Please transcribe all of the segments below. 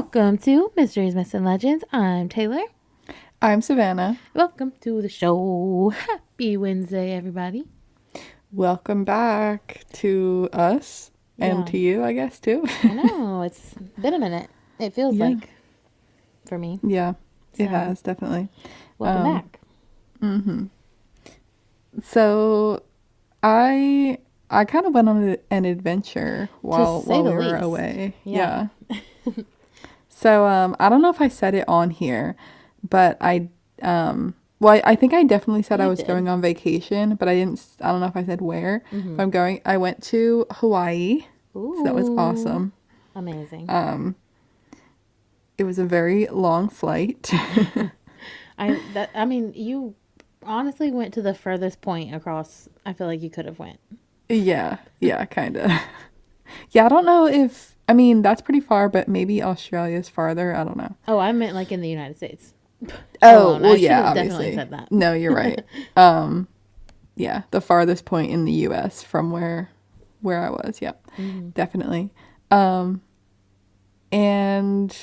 Welcome to Mysteries, Myths, and Legends. I'm Taylor. I'm Savannah. Welcome to the show. Happy Wednesday, everybody. Welcome back to us and Yeah. to you, I guess, too. I know, it's been a minute. It feels Yeah. like for me. Yeah, So, it has, definitely. welcome back. So I kind of went on an adventure To say while the we were least. away. Yeah. So I don't know if I said it on here, but I think I definitely said I You was did. going on vacation, but I don't know if I said where. Mm-hmm. I went to Hawaii. So that was Ooh. awesome. Amazing. It was a very long flight. I mean, you honestly went to the furthest point across. I feel like you could have went. Yeah, kind of. Yeah, I don't know I mean, that's pretty far, but maybe Australia's farther. I don't know. Oh, I meant like in the United States. Oh, Alone. well, I should yeah, have definitely obviously. said that. No, you're right. Yeah, the farthest point in the US from where I was. Yeah, Mm-hmm. definitely. And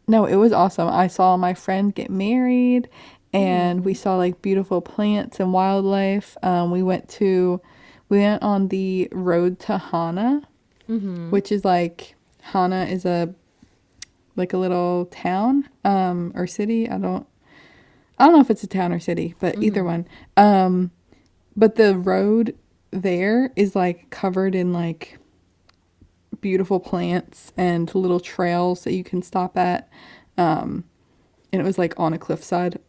no, it was awesome. I saw my friend get married and we saw like beautiful plants and wildlife. We went on the road to Hana, Mm-hmm. which is like Hana is a little town or city. I don't know if it's a town or city, but either one. But the road there is like covered in like beautiful plants and little trails that you can stop at. And it was like on a cliffside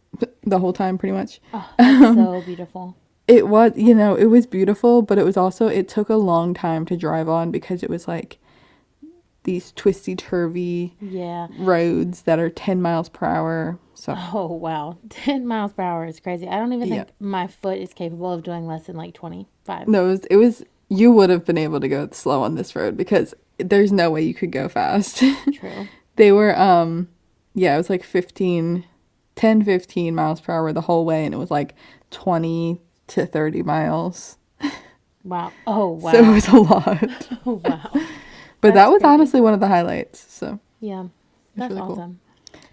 the whole time pretty much. Oh, that's so beautiful. It was, it was beautiful, but it took a long time to drive on because it was like these twisty turvy Yeah. roads that are 10 miles per hour. So, Oh, wow. 10 miles per hour is crazy. I don't even yeah. think my foot is capable of doing less than like 25. No, you would have been able to go slow on this road because there's no way you could go fast. True. They were, yeah, it was like 15 miles per hour the whole way, and it was like 20 to 30 miles. Wow. Oh, wow. So it was a lot. Oh, wow. But That's that was crazy. honestly one of the highlights. So Yeah. That's really cool.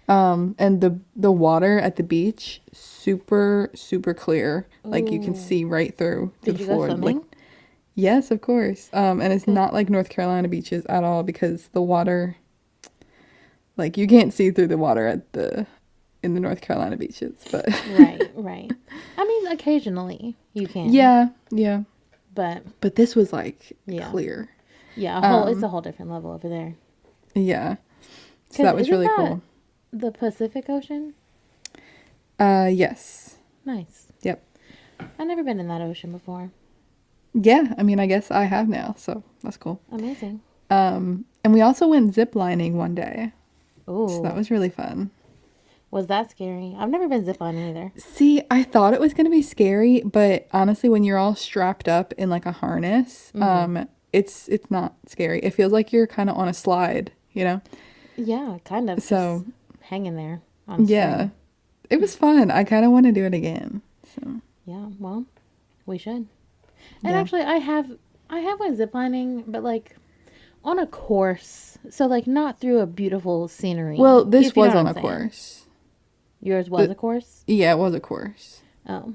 awesome. And the water at the beach, super, super clear. Like you can Ooh. see right through to Did the you go floor. swimming? Like, yes, of course. And it's Good. not like North Carolina beaches at all because the water, like you can't see through the water in the North Carolina beaches, but Right, right. I mean, occasionally you can. yeah. But But this was like yeah. clear. Yeah, it's a whole different level over there. Yeah. So 'Cause that was isn't really that cool. the Pacific Ocean? Yes. Nice. Yep. I've never been in that ocean before. Yeah, I mean, I guess I have now, so that's cool. Amazing. And we also went zip lining one day. So that Ooh. was really fun. Was that scary? I've never been ziplining either. See, I thought it was going to be scary, but honestly, when you're all strapped up in like a harness, it's not scary. It feels like you're kind of on a slide, you know? Yeah, kind of. So, Just hanging there on a yeah, string. it was fun. I kind of want to do it again. So, Yeah, well, we should. And yeah. actually, I have went ziplining, but like on a course. So like not through a beautiful scenery. Well, this if you know was what on I'm a saying. course. Yours was a course? Yeah, it was a course. Oh.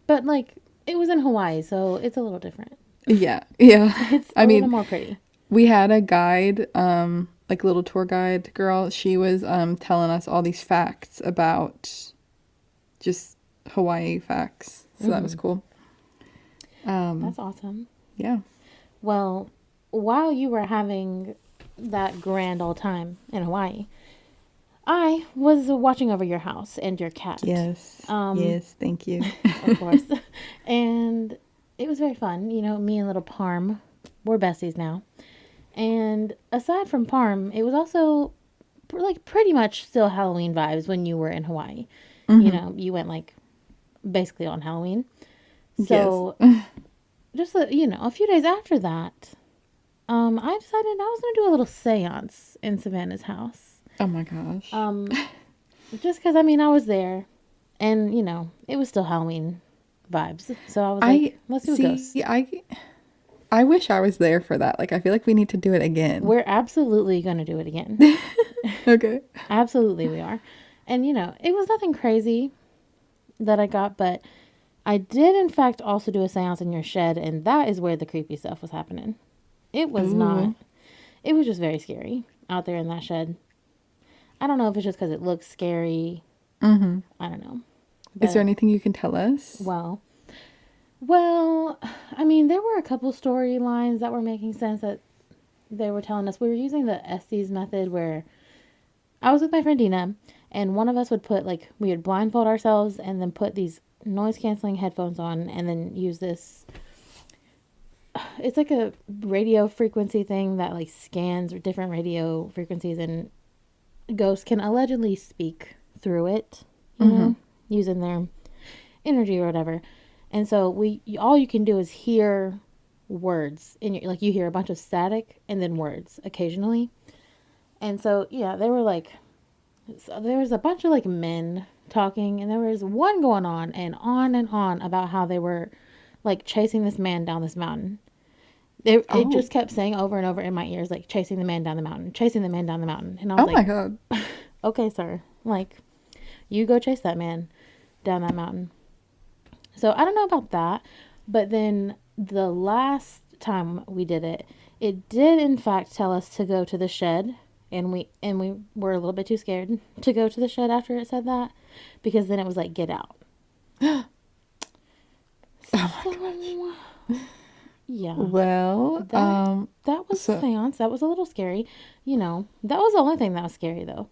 But like it was in Hawaii, so it's a little different. Yeah. It's I a mean, little more pretty. we had a guide, like little tour guide girl. She was telling us all these facts about just Hawaii facts. So that was cool. That's awesome. Yeah. Well, while you were having that grand old time in Hawaii, I was watching over your house and your cat. Yes. Um, Yes, thank you. Of course. And it was very fun. You know, me and little Parm, we're besties now. And aside from Parm, it was also like pretty much still Halloween vibes when you were in Hawaii. You know, you went like basically on Halloween. So just, a few days after that, I decided I was going to do a little seance in Savannah's house. Oh my gosh. Just because, I mean, I was there and, it was still Halloween vibes. So I was like, let's do a ghost. Yeah, I wish I was there for that. Like, I feel like we need to do it again. We're absolutely going to do it again. Okay. Absolutely, we are. And, it was nothing crazy that I got, but I did, in fact, also do a seance in your shed, and that is where the creepy stuff was happening. It was not. It was just very scary out there in that shed. I don't know if it's just because it looks scary. Mm-hmm. I don't know. Is there anything you can tell us? Well, I mean, there were a couple storylines that were making sense that they were telling us. We were using the Estes method where I was with my friend Dina, and one of us would put, we would blindfold ourselves and then put these noise-canceling headphones on and then use this. It's like a radio frequency thing that, scans different radio frequencies, and ghosts can allegedly speak through it, you know, using their energy or whatever. And so all you can do is hear words in your, you hear a bunch of static and then words occasionally. And so, yeah, there was a bunch of men talking, and there was one going on and on about how they were chasing this man down this mountain. It just kept saying over and over in my ears, chasing the man down the mountain, chasing the man down the mountain. And I was my God. Okay, sir. You go chase that man down that mountain. So I don't know about that, but then the last time we did it, it did in fact tell us to go to the shed, and we were a little bit too scared to go to the shed after it said that, because then it was get out. Oh my gosh. Yeah. Well, that was seance. That was a little scary. That was the only thing that was scary though.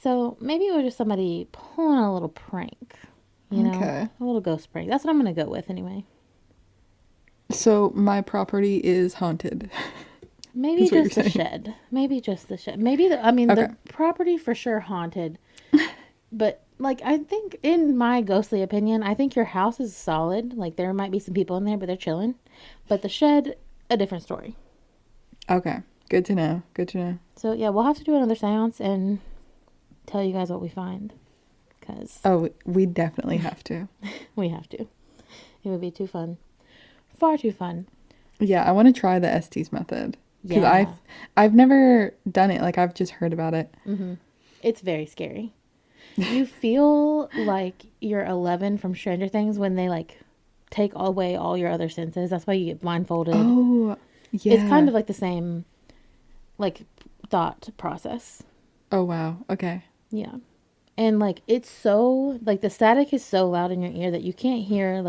So maybe it was just somebody pulling a little prank. A little ghost prank. That's what I'm going to go with anyway. So my property is haunted. Maybe just the shed. Maybe just the shed. Maybe the property for sure haunted. But I think, in my ghostly opinion, I think your house is solid. There might be some people in there, but they're chilling. But the shed, a different story. Okay. Good to know. Good to know. So yeah, we'll have to do another seance and tell you guys what we find. We definitely have to. We have to. It would be too fun. Far too fun. Yeah, I want to try the Estes method. Because I've never done it. I've just heard about it. Mm-hmm. It's very scary. You feel like you're 11 from Stranger Things when they take away all your other senses. That's why you get blindfolded. Oh, yeah. It's kind of the same thought process. Oh, wow. Okay. Yeah. And it's so the static is so loud in your ear that you can't hear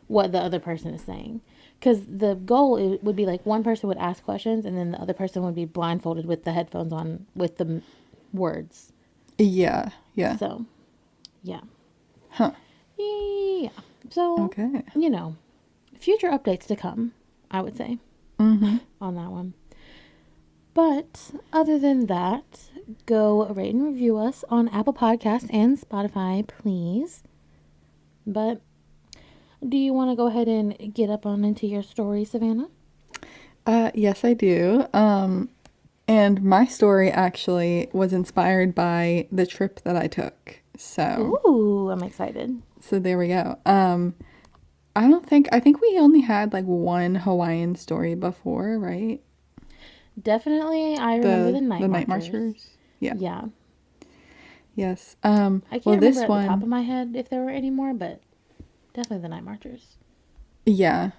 what the other person is saying. Because the goal would be one person would ask questions, and then the other person would be blindfolded with the headphones on with the words. Yeah. Yeah. So, yeah. Huh. Yeah. So, okay. Future updates to come, I would say, on that one. But other than that, go rate and review us on Apple Podcasts and Spotify, please. But do you want to go ahead and get up on into your story, Savannah? Yes, I do. And my story actually was inspired by the trip that I took. So, ooh, I'm excited. So there we go. I think we only had one Hawaiian story before, right? Definitely, I remember the night marchers. Yeah. Yeah. Yes. I can't remember at the top of my head if there were any more, but definitely the night marchers. Yeah.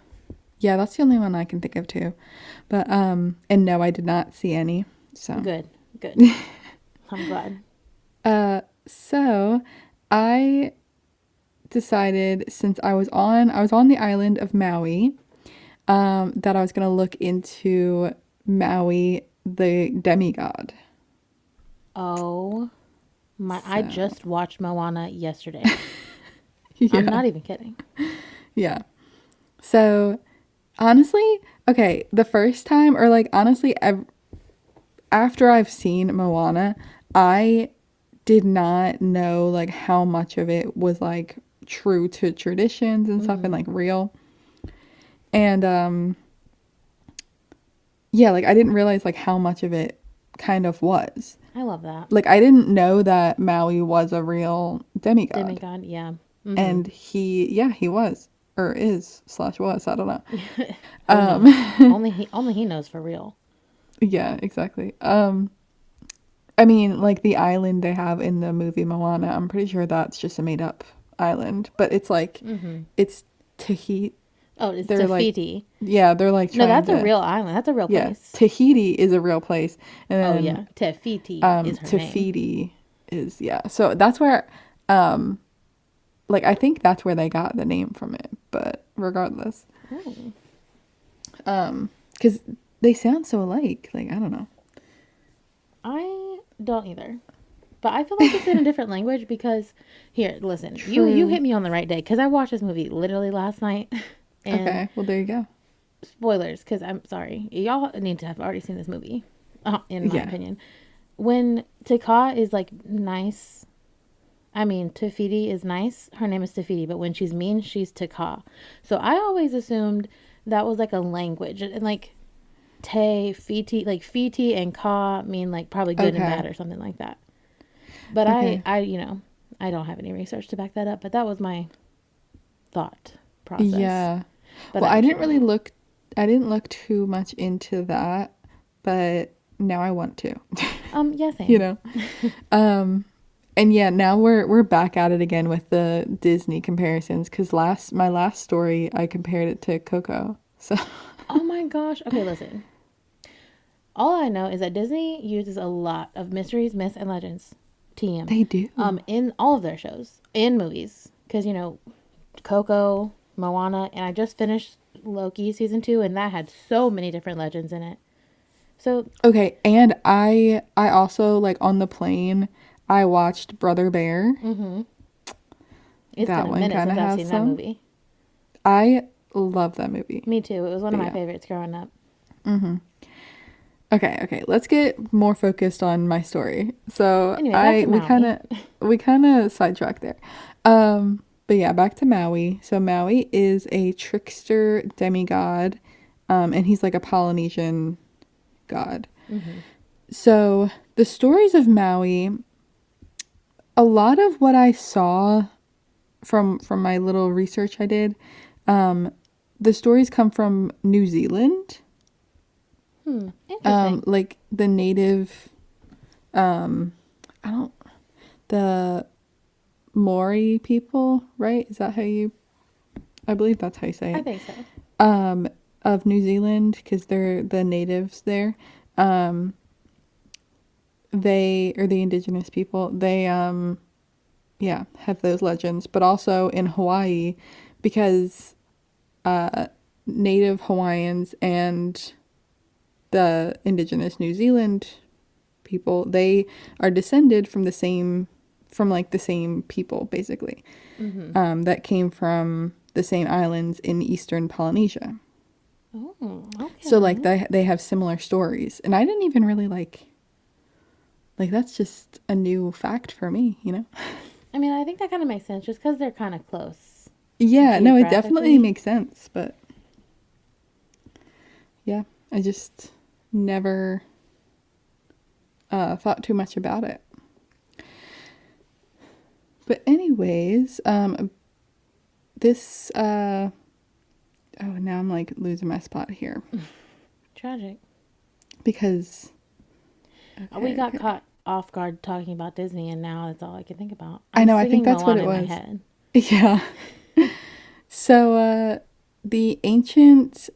Yeah, that's the only one I can think of too. But and no, I did not see any. So good. I'm glad. So I decided, since I was on the island of Maui, that I was gonna look into Maui, the demi-god. Oh my, I just watched Moana yesterday. Yeah. I'm not even kidding. Yeah. So honestly, okay, the first time, or honestly, after I've seen Moana, I did not know how much of it was true to traditions and stuff and real. And yeah, I didn't realize how much of it kind of was. I love that. I didn't know that Maui was a real demigod. Demigod, yeah. And he was. or is slash was, I don't know. Only he knows for real. Yeah, exactly. I mean, like the island they have in the movie Moana, I'm pretty sure that's just a made up island, but it's like it's Tahiti. Oh, it's They're like, Tahiti. yeah, they're like No, trying that's a to, real island. That's a real yeah, place. Tahiti is a real place, and Oh then yeah, Tefiti is her name. Tafiti is, yeah. So that's where, like I think that's where they got the name from it. But regardless, because they sound so alike. Like I don't know. I don't either. But I feel like it's in a different language because here, listen, you True. hit me on the right day because I watched this movie literally last night. And Okay, well there you go. spoilers, because I'm sorry, y'all need to have already seen this movie, in my Yeah. opinion. When Taka is like nice, I mean Tafiti is nice. Her name is Tafiti, but when she's mean, she's Taka. So I always assumed that was like a language, and like Te, Fiti, like Fiti and Ka mean like probably good and Okay. bad or something like that. But Okay. I I don't have any research to back that up, but that was my thought process. Yeah. But Well, I I didn't can't- really look. I didn't look too much into that, but now I want to. Yeah, same. You know. And yeah, now we're back at it again with the Disney comparisons because my last story I compared it to Coco. So Oh my gosh. Okay, listen. All I know is that Disney uses a lot of mysteries, myths, and legends. TM. they do. In all of their shows and movies, because Coco, Moana, and I just finished Loki season 2, and that had so many different legends in it. So Okay, and I also like on the plane I watched Brother Bear. it's That been a one minute kinda since I've has seen that some. movie. I love that movie. Me too. It was one of But my yeah. favorites growing up. Okay, let's get more focused on my story. So Anyway, back to Maui. we kind of sidetracked there. But yeah, back to Maui. So Maui is a trickster demigod, and he's like a Polynesian god. So the stories of Maui, a lot of what I saw from my little research I did, the stories come from New Zealand. Interesting. Like the native, I don't, the Maori people, right? Is that how I believe that's how you say I it. think so. Of New Zealand, because they're the natives there. They, or the indigenous people, they, yeah, have those legends. But also in Hawaii, because, native Hawaiians and the indigenous New Zealand people, they are descended from the same people basically, that came from the same islands in eastern Polynesia. Oh, okay. So like they have similar stories, and I didn't even really like that's just a new fact for me, you know. I mean, I think that kind of makes sense just because they're kind of close. Yeah, no, it definitely Geographically. makes sense, but yeah, I just never thought too much about it. But anyways, this oh, now I'm like losing my spot here Tragic. because We got caught off guard talking about Disney, and now that's all I can think about. I know, I think singing that's what Moana it in was. my head. Yeah. So the ancient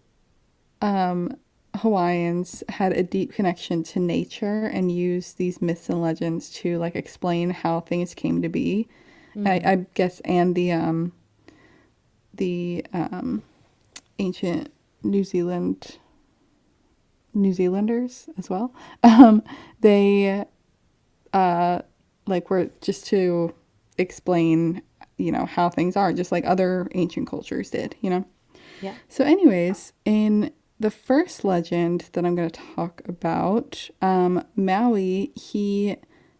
Hawaiians had a deep connection to nature and used these myths and legends to like explain how things came to be. I guess, and the ancient New Zealanders as well. They like were just to explain, how things are, just like other ancient cultures did, Yeah. So anyways, in the first legend that I'm going to talk about, Maui, he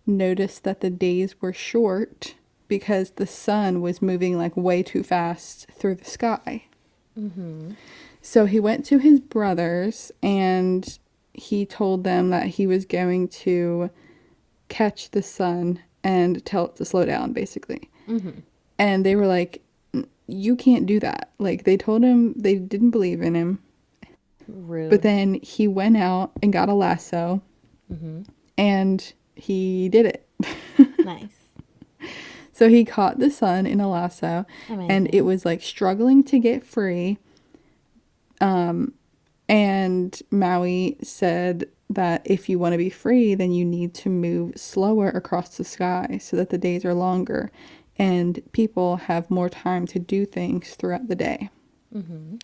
noticed that the days were short because the sun was moving like way too fast through the sky. So he went to his brothers and he told them that he was going to catch the sun and tell it to slow down, basically. And they were like, you can't do that. Like, they told him they didn't believe in him. But Rude. then he went out and got a lasso Mm-hmm. and he did it. Nice. So he caught the sun in a lasso and it Amazing. was like struggling to get free. And Maui said that if you want to be free, then you need to move slower across the sky so that the days are longer and people have more time to do things throughout the day. Mm-hmm.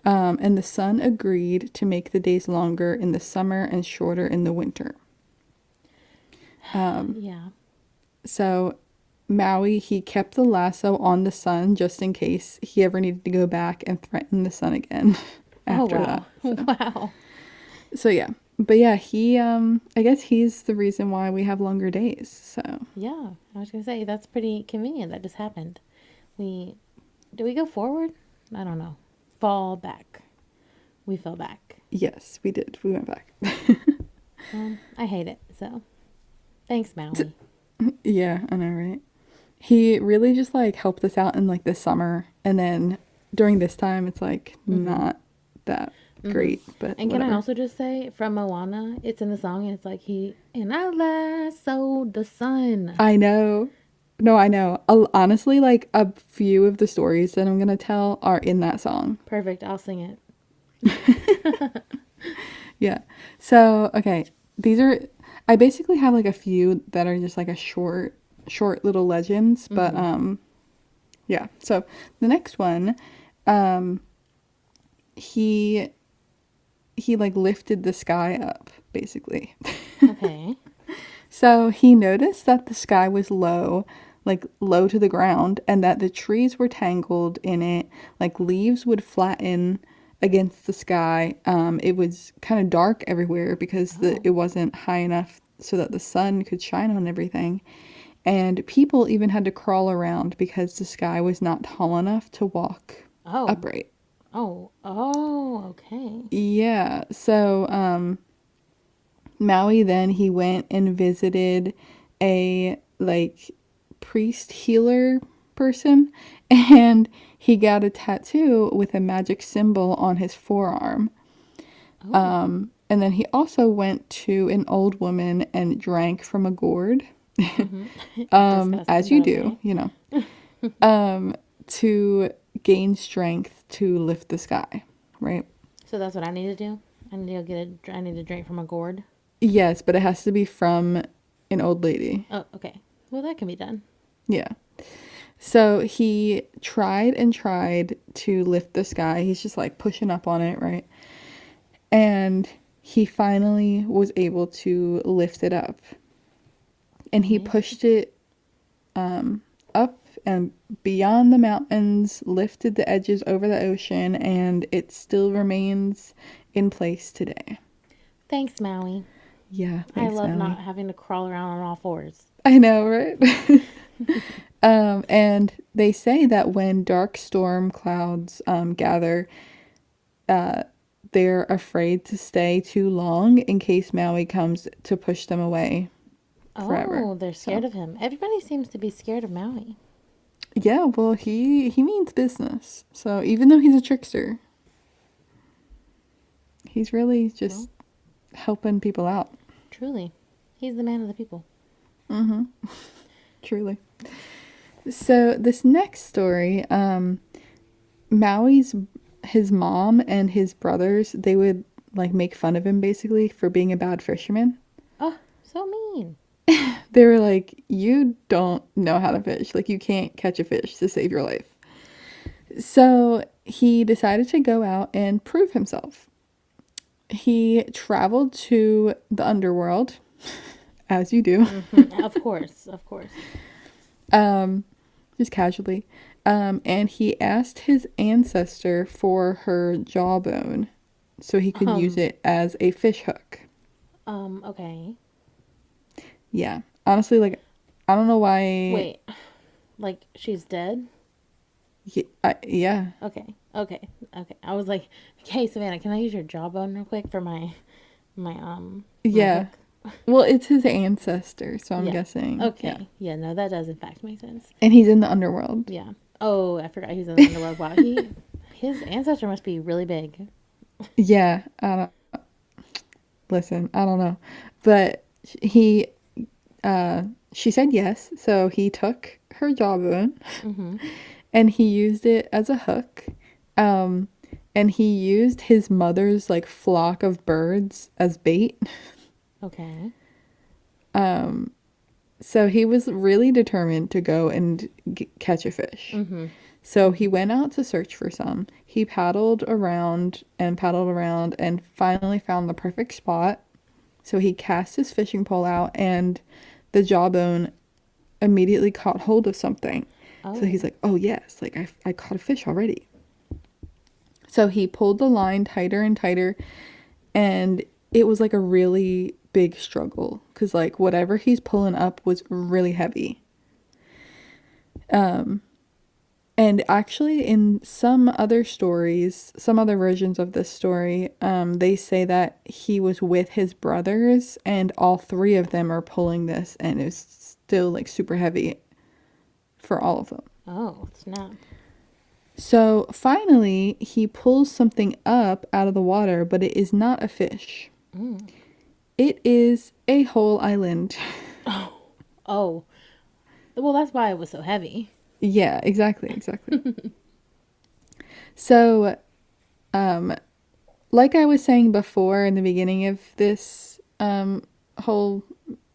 And the sun agreed to make the days longer in the summer and shorter in the winter. Yeah. So Maui, he kept the lasso on the sun just in case he ever needed to go back and threaten the sun again Oh, after that. wow. Wow. So yeah. But yeah, he I guess he's the reason why we have longer days. So Yeah. I was going to say, that's pretty convenient that just happened. We, do we go forward? I don't know. Fall back. We fell back. yes, we did. We went back. I hate it. So, thanks, Maui. Yeah, I know, right? He really just like helped us out in like the summer and then during this time it's like Mm-hmm. not that Mm-hmm. great, but And can I whatever. also just say, from Moana, it's in the song, and it's like, and I lassoed the sun. I know. No, I know. Honestly, like a few of the stories that I'm gonna tell are in that song. Perfect. I'll sing it. Yeah. So, okay. These are, I basically have like a few that are just like a short little legends, but Mm-hmm. yeah. So the next one, um, he like lifted the sky up, basically. Okay. So he noticed that the sky was low, like low to the ground, and that the trees were tangled in it, like leaves would flatten against the sky. It was kind of dark everywhere because Oh. it wasn't high enough so that the sun could shine on everything. And people even had to crawl around because the sky was not tall enough to walk Oh. upright. Oh. Oh. Okay. Yeah, so Maui then he went and visited a like priest healer person and he got a tattoo with a magic symbol on his forearm. Oh. And then he also went to an old woman and drank from a gourd, Mm-hmm. as Disgusting, you but do, okay. you know, to gain strength to lift the sky, right? So that's what I need to do. I need to go I need to drink from a gourd. Yes, but it has to be from an old lady. Oh, okay. Well, that can be done. Yeah. So he tried and tried to lift the sky. He's just like pushing up on it, right? And he finally was able to lift it up. And he Amazing. pushed it up and beyond the mountains, lifted the edges over the ocean, and it still remains in place today. Thanks, Maui. Yeah, I thanks, love not Maui. having to crawl around on all fours. I know, right? And they say that when dark storm clouds gather, they're afraid to stay too long in case Maui comes to push them away forever. Oh, they're So scared of him. Everybody seems to be scared of Maui. yeah, well he means business. So even though he's a trickster, he's really Well, just helping people out. truly. He's the man of the people. Truly. So this next story, Maui's his mom and his brothers, they would like make fun of him basically for being a bad fisherman. Oh, so mean. They were like, "You don't know how to fish. Like you can't catch a fish to save your life." So he decided to go out and prove himself. He traveled to the underworld, as you do, Of course, of course. just casually. And he asked his ancestor for her jawbone so he could use Um, it as a fish hook. okay. Yeah. Honestly, like, I don't know why. Wait, like she's dead? Yeah. Okay, okay, okay. I was like, hey, Savannah, can I use your jawbone real quick for my Yeah. hook? Well, it's his ancestor, so I'm Yeah. guessing. Yeah. Okay. Yeah, no, that does in fact make sense. And he's in the underworld. Yeah. Oh, I forgot he's in the underworld. Wow, his ancestor must be really big. Yeah, I don't listen, I don't know. But he she said yes, so he took her jawbone Mm-hmm. and he used it as a hook. Um and he used his mother's like flock of birds as bait. Okay. So he was really determined to go and catch a fish. Mm-hmm. So he went out to search for some. He paddled around and finally found the perfect spot. So he cast his fishing pole out and the jawbone immediately caught hold of something. So he's Oh. like, oh yes, like I caught a fish already. So he pulled the line tighter and tighter, and it was like a really big struggle because like whatever he's pulling up was really heavy. And actually, in some other stories, some other versions of this story, they say that he was with his brothers, and all three of them are pulling this, and it's still like super heavy for all of them. Oh, snap. So finally, he pulls something up out of the water, but it is not a fish. Mm. It is a whole island. Oh. Well, that's why it was so heavy. Yeah, exactly. So, like I was saying before in the beginning of this whole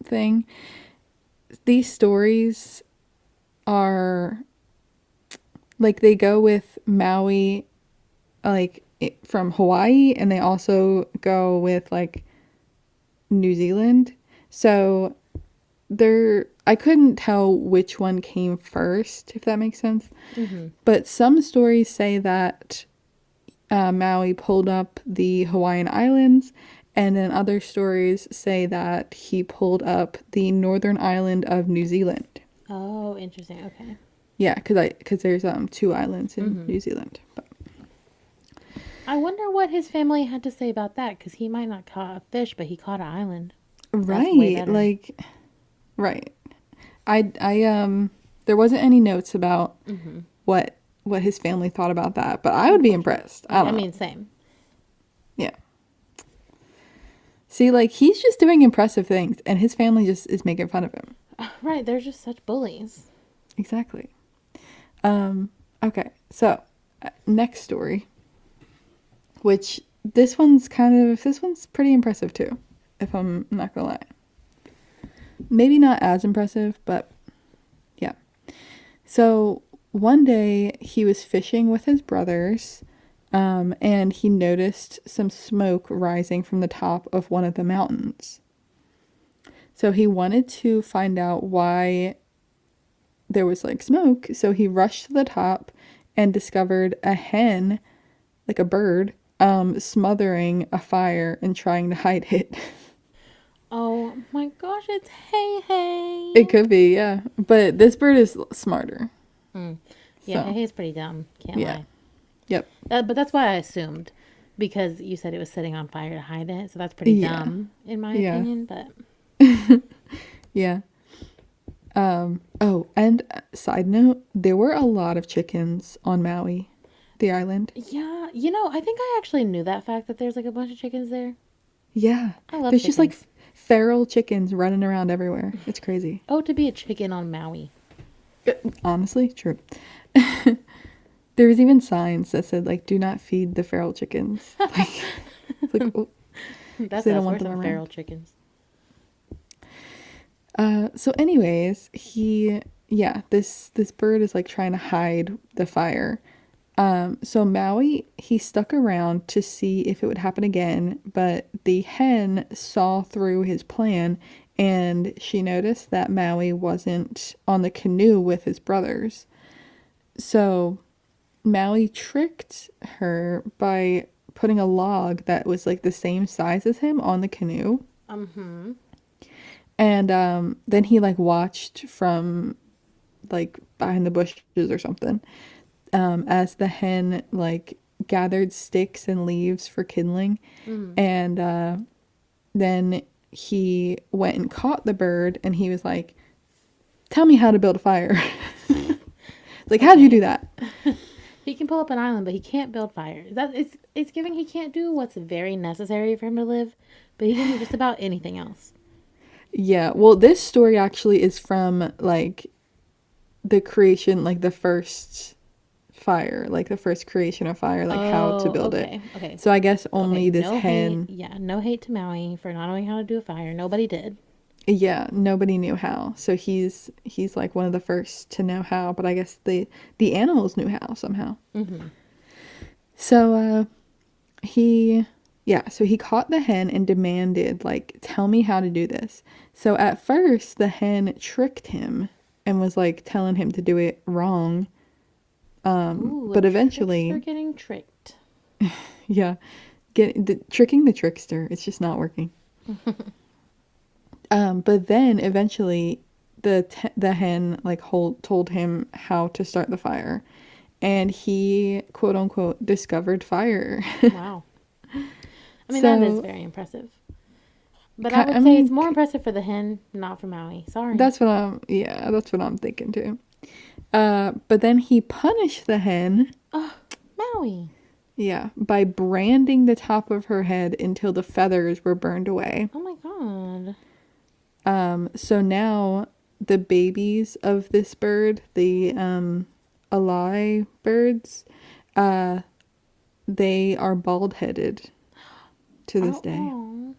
thing, these stories are like they go with Maui, like from Hawaii, and they also go with like New Zealand. So I couldn't tell which one came first, if that makes sense. Mm-hmm. But some stories say that Maui pulled up the Hawaiian Islands, and then other stories say that he pulled up the northern island of New Zealand. Oh, interesting. Okay. Yeah, because there's two islands in Mm-hmm. New Zealand. But I wonder what his family had to say about that, because he might not caught a fish, but he caught an island. That's way right, better. like right. There wasn't any notes about Mm-hmm. what his family thought about that, but I would be impressed. I I don't know. mean, same. Yeah. See, like he's just doing impressive things, and his family just is making fun of him. Right, they're just such bullies. Exactly. Okay, so next story, which this one's pretty impressive too, if I'm not gonna lie. Maybe not as impressive, but yeah. So one day he was fishing with his brothers, and he noticed some smoke rising from the top of one of the mountains. So he wanted to find out why there was like smoke, so he rushed to the top and discovered a hen, like a bird, smothering a fire and trying to hide it. Oh my gosh, it's Hey Hey. It could be, yeah. But this bird is smarter. Mm. Yeah, Hey So, Hey's pretty dumb. Can't yeah. lie. Yep. But that's why I assumed, because you said it was setting on fire to hide it, so that's pretty Yeah. dumb in my Yeah. opinion. But Yeah. Oh, and side note, there were a lot of chickens on Maui, the island. yeah, I think I actually knew that fact that there's like a bunch of chickens there. Yeah. I love There's chickens. just like feral chickens running around everywhere. It's crazy. Oh, to be a chicken on Maui. Honestly, true. There was even signs that said like, "Do not feed the feral chickens." Like, it's like oh, That's they us. don't We're want them some around. feral chickens. So anyways, this bird is like trying to hide the fire. So Maui, he stuck around to see if it would happen again, but the hen saw through his plan and she noticed that Maui wasn't on the canoe with his brothers. So Maui tricked her by putting a log that was like the same size as him on the canoe. Mm-hmm. And then he like watched from like behind the bushes or something, as the hen like gathered sticks and leaves for kindling. Mm. And then he went and caught the bird and he was like, "Tell me how to build a fire." It's like, how'd you do Okay. that? He can pull up an island, but he can't build fire. It's giving he can't do what's very necessary for him to live, but he can do just about anything else. Yeah, well, this story actually is from like the creation, like the first fire, like the first creation of fire, like how to Oh, build it. okay. Okay. So I guess Okay. only this No hate. hen, Yeah, no hate to Maui for not knowing how to do a fire. Nobody did. yeah, nobody knew how. So he's like one of the first to know how, but I guess the animals knew how somehow. Mm-hmm. So he yeah, so he caught the hen and demanded like, tell me how to do this. So at first the hen tricked him and was like telling him to do it wrong. Ooh, a But trickster eventually, getting tricked. yeah, tricking the trickster, it's just not working. But then eventually the hen like told him how to start the fire, and he quote unquote discovered fire. Wow. I mean, that is So very impressive. But I I would say it's mean, more impressive for the hen, not for Maui. Sorry. that's what I'm thinking too. But then he punished the hen, Oh, Maui. yeah, by branding the top of her head until the feathers were burned away. Oh my god. So now the babies of this bird, the alai birds, uh, they are bald headed to this Oh, day. oh.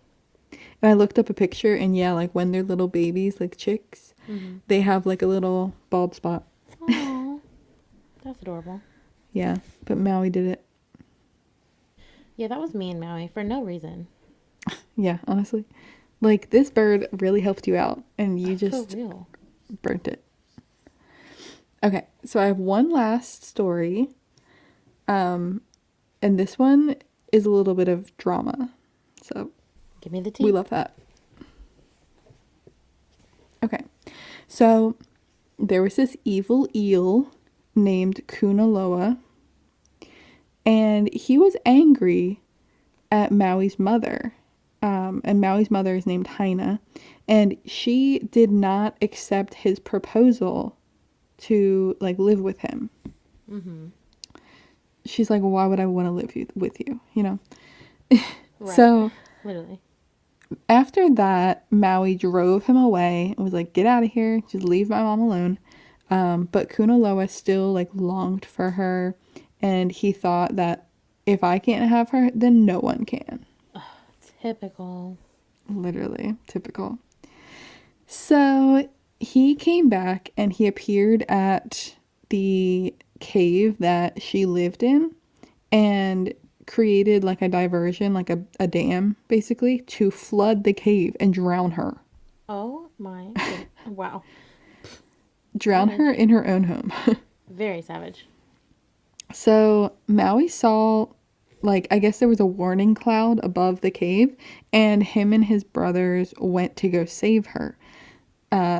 And I looked up a picture, and yeah, like when they're little babies, like chicks, Mm-hmm. they have like a little bald spot. Oh, that's adorable. Yeah, but Maui did it. Yeah, that was me and Maui for no reason. Yeah, honestly. Like this bird really helped you out, and you For just real. burnt it. Okay, so I have one last story. And this one is a little bit of drama. So Give me the we tea. love that. Okay. So there was this evil eel named Kunaloa, and he was angry at Maui's mother. And Maui's mother is named Haina, and she did not accept his proposal to like live with him. Mm-hmm. She's like, why would I want to live with you? You know? Right. So Literally. after that, Maui drove him away and was like, get out of here. Just leave my mom alone. But Kunaloa still like longed for her. And he thought that if I can't have her, then no one can. Typical. Literally, typical. So he came back and he appeared at the cave that she lived in and created like a diversion, like a dam, basically, to flood the cave and drown her. Oh my god. Wow. Drown her Savage. in her own home. Very savage. So Maui saw, like, I guess there was a warning cloud above the cave, and him and his brothers went to go save her.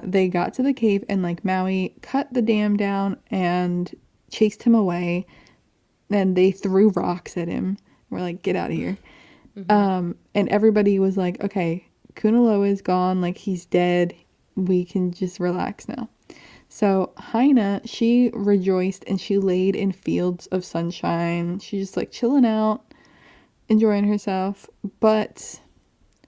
They got to the cave, and like Maui cut the dam down and chased him away. And they threw rocks at him. We're like, get out of here. Mm-hmm. And everybody was like, okay, Kunaloa is gone. Like, he's dead. We can just relax now. So Haina, she rejoiced and she laid in fields of sunshine. She's just like chilling out, enjoying herself. But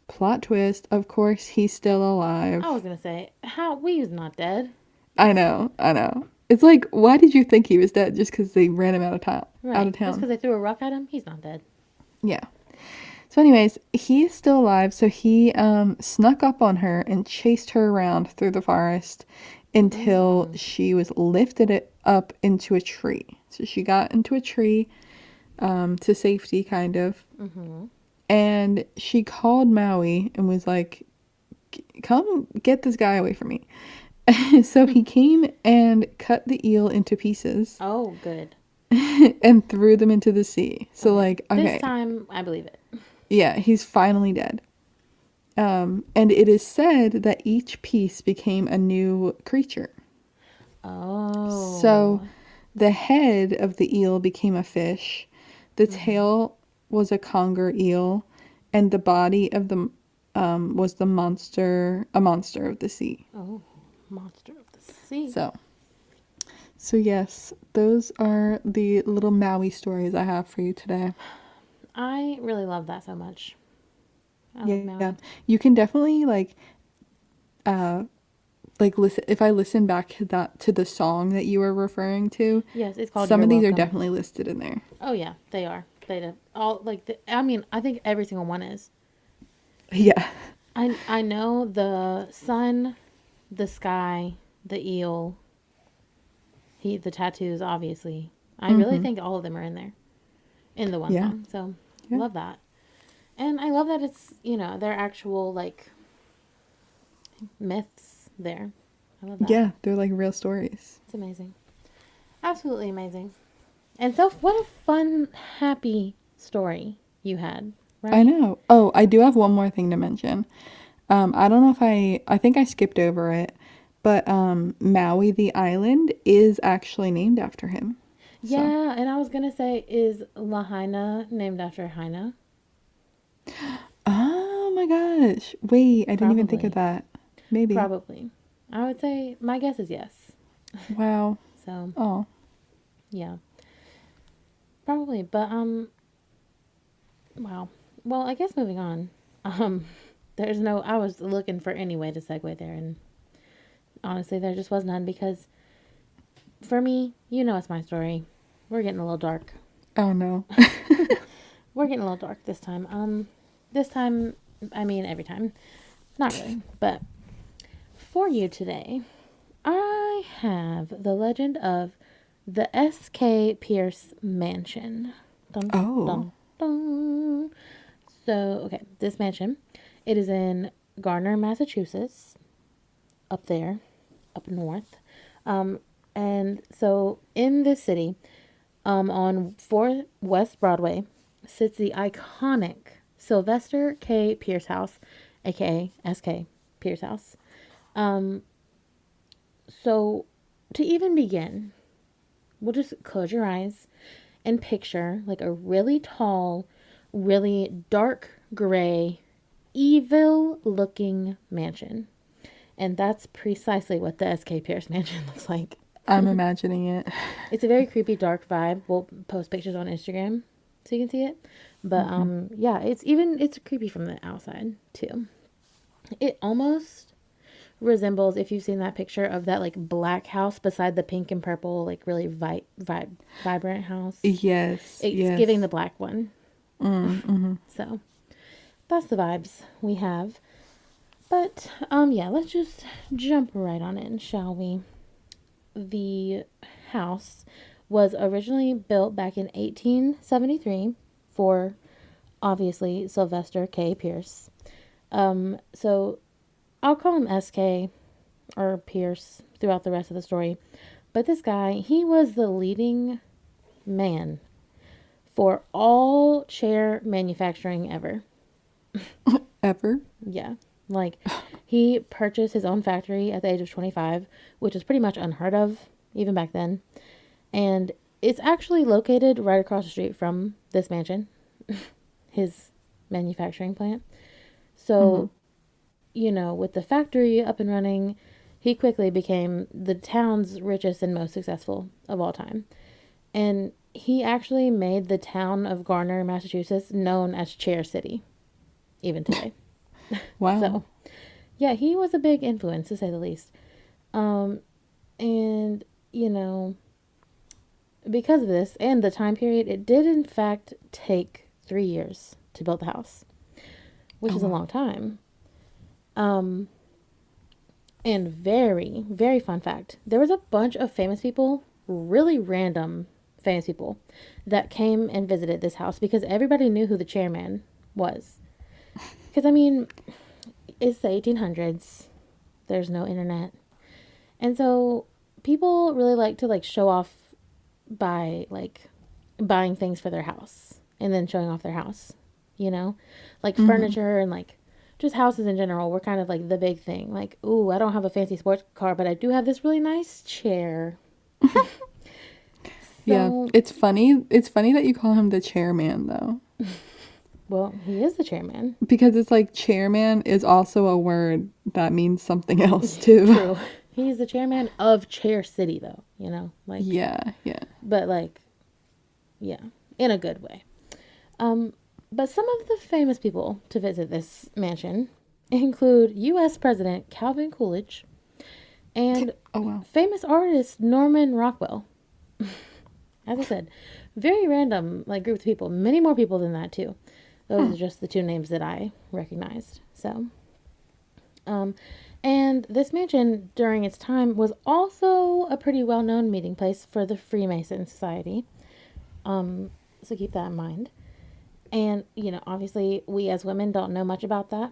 plot twist, of course, he's still alive. I was gonna say, how we was not dead. I know, I know. It's like, why did you think he was dead? Just because they ran him out of town? Out Right. of Just town. because they threw a rock at him, he's not dead. Yeah. So, anyways, he is still alive. So he snuck up on her and chased her around through the forest until she was lifted it up into a tree. So she got into a tree to safety, kind of. Mm-hmm. And she called Maui and was like, come get this guy away from me. So he came and cut the eel into pieces Oh, good. and threw them into the sea. So, Okay. like, okay, This time, I believe it. yeah, he's finally dead. And it is said that each piece became a new creature. Oh. So the head of the eel became a fish, the tail was a conger eel, and the body of the was a monster of the sea. Oh, monster of the sea. So So yes, those are the little Maui stories I have for you today. I really love that so much. I love Yeah. Maui. You can definitely uh listen if I listen back to the song that you were referring to, Yes, it's called some You're of these are Welcome. definitely listed in there. Oh yeah, they are. They do. All like I mean, I think every single one is. Yeah. I know the sun, the sky, the eel, the tattoos obviously. I really Mhm. think all of them are in there in the one Yeah. song. So, Yeah. love that. And I love that it's, they're actual like myths there. I love that. Yeah, they're like real stories. It's amazing. Absolutely amazing. And so, what a fun, happy story you had, I right? know. Oh, I do have one more thing to mention. I don't know if I think I skipped over it, but Maui, the island, is actually named after him. So, Yeah, and I was gonna say, is Lahaina named after Haina? oh my gosh. Wait, I didn't even think of Probably. that. Maybe. Probably. I would say my guess is yes. Wow. So Oh. yeah, probably. But wow. Well, I guess moving on. Um, there's no. I was looking for any way to segue there, and honestly, there just was none because for me, it's my story. We're getting a little dark. Oh no. We're getting a little dark this time. This time, I mean every time. Not really, but for you today, I have the legend of the S.K. Pierce Mansion. Dun, Oh. dun, dun. So, okay, this mansion, it is in Garner, Massachusetts, up there, up north. Um, and so in this city, on 4 West Broadway, sits the iconic Sylvester K. Pierce House, aka S.K. Pierce House. Um, so to even begin, we'll just close your eyes and picture like a really tall, really dark gray, evil looking mansion. And that's precisely what the SK Pierce mansion looks like. I'm imagining it. It's a very creepy, dark vibe. We'll post pictures on Instagram so you can see it. But Mhm. yeah, it's creepy from the outside too. It almost resembles if you've seen that picture of that like black house beside the pink and purple like really vibrant house. Yes. It's giving Yes. the black one. Mm-hmm. So that's the vibes we have. But yeah, let's just jump right on in, shall we? The house was originally built back in 1873 for obviously Sylvester K. Pierce. So I'll call him SK or Pierce throughout the rest of the story. But this guy, he was the leading man for all chair manufacturing ever. Ever? Yeah. Like, he purchased his own factory at the age of 25, which is pretty much unheard of even back then. And it's actually located right across the street from this mansion, his manufacturing plant. Mm-hmm. So, with the factory up and running, he quickly became the town's richest and most successful of all time. And he actually made the town of Garner, Massachusetts, known as Chair City, even today. Wow. So, yeah, he was a big influence, to say the least. Um, and, you know, because of this and the time period, it did in fact take 3 years to build the house, which Oh is a wow. long time. Um, and very, very fun fact there was a bunch of famous people, really random famous people, that came and visited this house because everybody knew who the chairman was. Because, I mean, it's the 1800s, there's no internet. And so people really like to like show off by like buying things for their house and then showing off their house, you know? Like Mm-hmm. furniture and like just houses in general were kind of like the big thing. Like, ooh, I don't have a fancy sports car, but I do have this really nice chair. Yeah. So, It's funny. It's funny that you call him the chairman though. well, he is the chairman. Because it's like chairman is also a word that means something else too. True. He's the chairman of Chair City, though, like, Yeah, yeah. but like, yeah, in a good way. Um, but some of the famous people to visit this mansion include U.S. President Calvin Coolidge and Oh, wow. famous artist Norman Rockwell. As I said, very random, like, group of people. Many more people than that, too. Those are just the two names that I recognized. So, and this mansion during its time was also a pretty well-known meeting place for the Freemason Society. So keep that in mind. And, obviously we as women don't know much about that.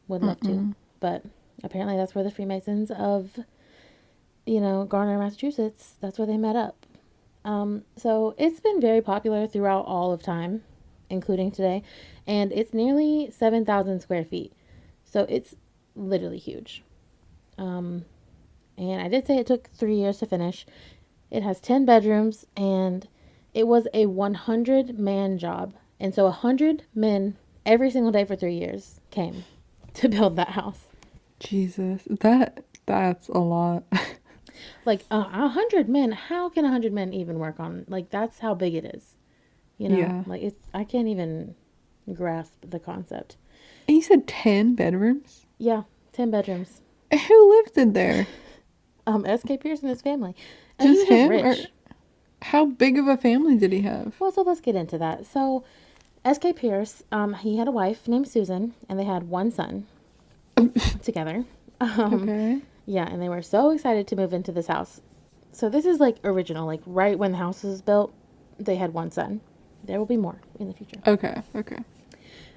Would love to. But apparently that's where the Freemasons of, Garner, Massachusetts, that's where they met up. So it's been very popular throughout all of time, including today. And it's nearly 7,000 square feet. So it's literally huge. And I did say it took 3 years to finish. It has 10 bedrooms, and it was a 100-man job. And so 100 men every single day for 3 years came to build that house. Jesus, that's a lot. Like 100 men, how can 100 men even work on, like, that's how big it is. Yeah. Like, I can't even grasp the concept. And you said 10 bedrooms? Yeah, 10 bedrooms. Who lived in there? S.K. Pierce and his family. And Just he was him? rich. Or how big of a family did he have? Well, so let's get into that. So, S.K. Pierce, he had a wife named Susan, and they had one son together. Okay. Yeah, and they were so excited to move into this house. So this is like original, like right when the house was built, they had one son. There will be more in the future. Okay.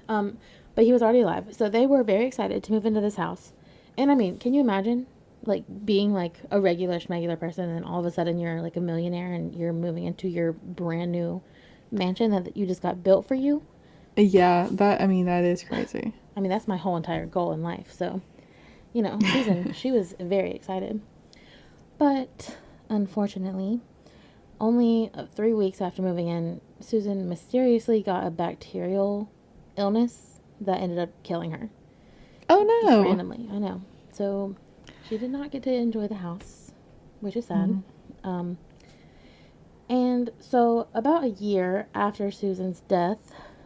But he was already alive. So they were very excited to move into this house. And I mean, can you imagine like being like a regular schmegular person and then all of a sudden you're like a millionaire and you're moving into your brand new mansion that you just got built for you? Yeah, that is crazy. I mean, that's my whole entire goal in life. So, Susan, she was very excited. But unfortunately, only 3 weeks after moving in, Susan mysteriously got a bacterial illness that ended up killing her. Oh Just no. randomly, I know. So she did not get to enjoy the house, which is sad. And so about a year after Susan's death,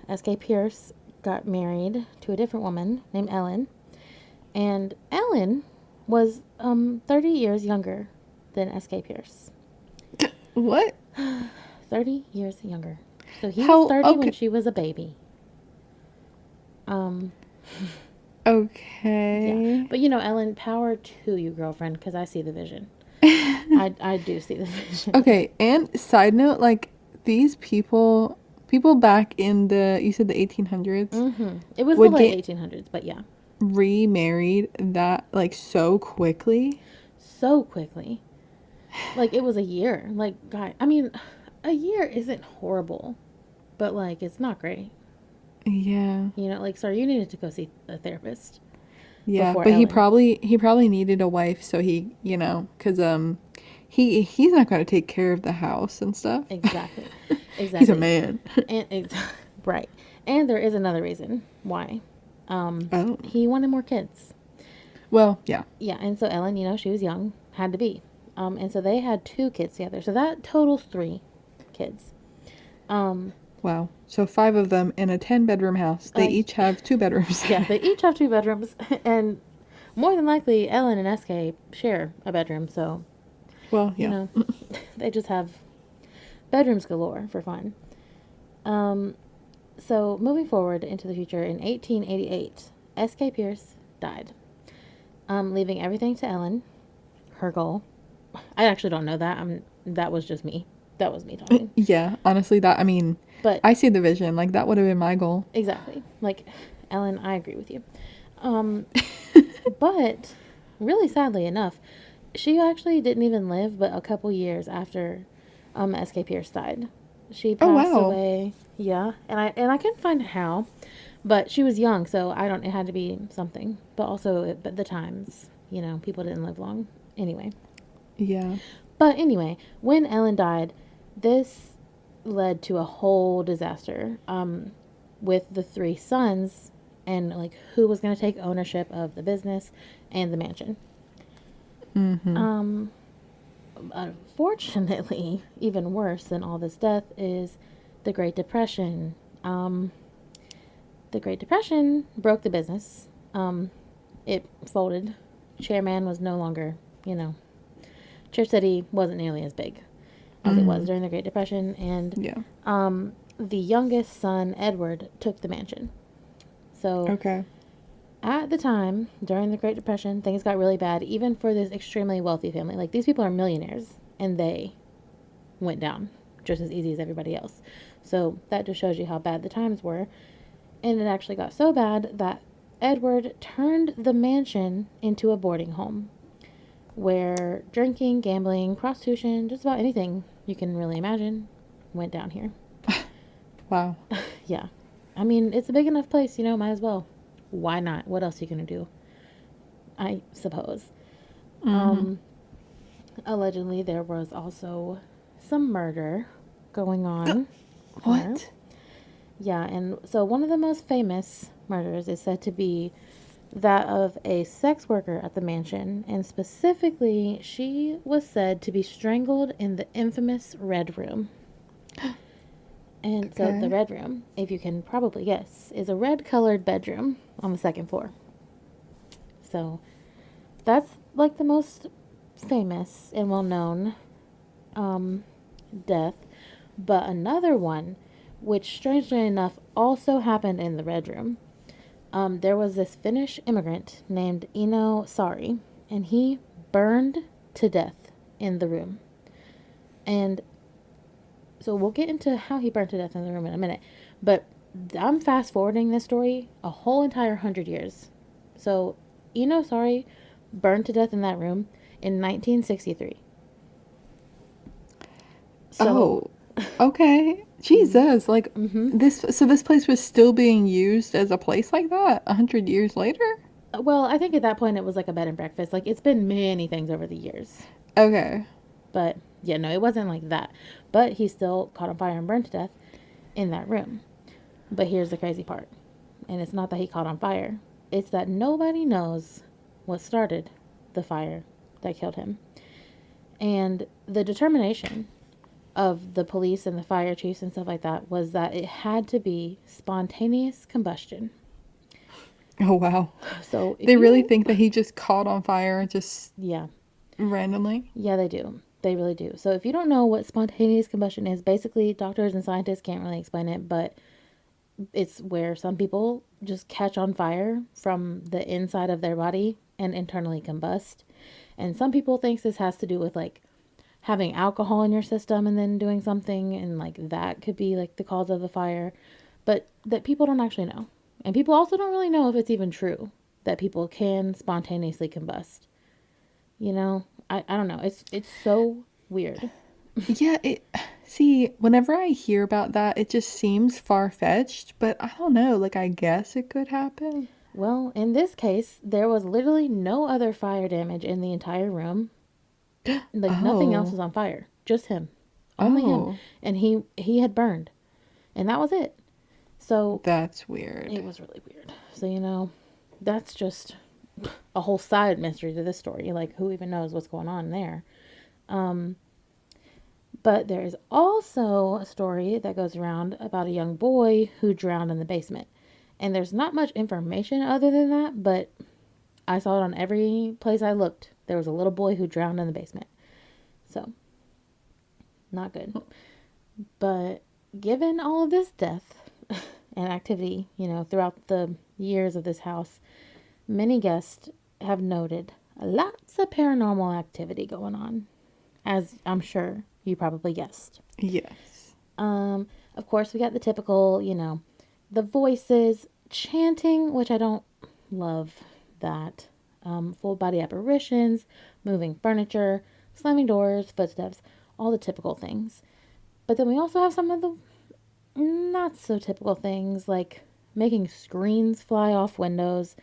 S.K. Pierce got married to a different woman named Ellen. And Ellen was 30 years younger than S.K. Pierce. What? 30 years younger. So he was 30 when she was a baby. Okay. Yeah. But Ellen, power to you, girlfriend, because I see the vision. I do see the vision. Okay, and side note, like, these people back in you said the 1800s, It was the late 1800s, but yeah. Remarried that, like, so quickly. So quickly. Like, it was a year. Like, God, I mean, a year isn't horrible, but, like, it's not great. Yeah. Like, sorry, you needed to go see a therapist. Yeah, but Ellen. he probably needed a wife, so he, because he's not going to take care of the house and stuff. Exactly. He's a man. And right. And there is another reason why. He wanted more kids. Well, yeah. Yeah, and so Ellen, she was young, had to be. And so they had 2 kids together. So that totals 3 kids. Wow. So 5 of them in a 10-bedroom house. They each have 2 bedrooms. Yeah, they each have 2 bedrooms. And more than likely, Ellen and SK share a bedroom. So, well, yeah. They just have bedrooms galore for fun. So moving forward into the future, in 1888, S.K. Pierce died, leaving everything to Ellen, her goal. I actually don't know that. That was just me. That was me talking. Yeah, honestly, but I see the vision. Like, that would have been my goal. Exactly. Like, Ellen, I agree with you. But really sadly enough, she actually didn't even live but a couple years after S.K. Pierce died. She passed away. Yeah, and I couldn't find how, but she was young, so it had to be something. But also, but the times, people didn't live long anyway. Yeah. But anyway, when Ellen died, this led to a whole disaster with the 3 sons and like who was going to take ownership of the business and the mansion. Mm-hmm. Um, Unfortunately, even worse than all this death is the Great Depression. Um, the Great Depression broke the business. It folded. Chairman was no longer, you know, Church City wasn't nearly as big as it was Mm-hmm. during the Great Depression, and Yeah. the youngest son, Edward, took the mansion. So Okay. at the time, during the Great Depression, things got really bad, even for this extremely wealthy family. Like, these people are millionaires, and they went down just as easy as everybody else. So that just shows you how bad the times were. And it actually got so bad that Edward turned the mansion into a boarding home where drinking, gambling, prostitution, just about anything you can really imagine went down here. Wow. Yeah. I mean, it's a big enough place, might as well. Why not? What else are you going to do? I suppose. Mm-hmm. Um, Allegedly, there was also some murder going on here. What? Yeah, and so one of the most famous murders is said to be that of a sex worker at the mansion, and specifically, she was said to be strangled in the infamous Red Room. And so, the Okay. Red Room, if you can probably guess, is a red colored bedroom on the second floor. So, that's like the most famous and well known um, death. But another one, which strangely enough also happened in the Red Room, there was this Finnish immigrant named Eno Sari, and he burned to death in the room. And so we'll get into how he burned to death in the room in a minute. But I'm fast forwarding this story a whole entire 100 years. So Eno Sari burned to death in that room in 1963. So, Oh. Okay. Jesus. Like mm-hmm. this. So this place was still being used as a place like that 100 years later. Well, I think at that point it was like a bed and breakfast. Like, it's been many things over the years. Okay. But yeah, no, it wasn't like that. But he still caught on fire and burned to death in that room. But here's the crazy part. And it's not that he caught on fire, it's that nobody knows what started the fire that killed him. And the determination of the police and the fire chiefs and stuff like that was that it had to be spontaneous combustion. Oh wow. So if They really you, think that he just caught on fire just yeah, randomly. yeah, they do. They really do. So if you don't know what spontaneous combustion is, basically doctors and scientists can't really explain it, but it's where some people just catch on fire from the inside of their body and internally combust. And some people think this has to do with like having alcohol in your system and then doing something, and like that could be like the cause of the fire, but that people don't actually know. And people also don't really know if it's even true that people can spontaneously combust. I don't know. It's so weird. Yeah, see, whenever I hear about that, it just seems far-fetched, but I don't know, like I guess it could happen. Well, in this case, there was literally no other fire damage in the entire room. Like, nothing else Oh. was on fire, just him, only him. Oh, And he had burned, and that was it. So that's weird. it was really weird. So that's just a whole side mystery to this story. Like, who even knows what's going on there? But there is also a story that goes around about a young boy who drowned in the basement. And there's not much information other than that, but I saw it on every place I looked. There was a little boy who drowned in the basement. So, not good. But given all of this death and activity, throughout the years of this house, many guests have noted lots of paranormal activity going on, as I'm sure you probably guessed. Yes. Of course, we got the typical, the voices, chanting, which I don't love that. Full body apparitions, moving furniture, slamming doors, footsteps, all the typical things. But then we also have some of the not so typical things, like making screens fly off windows,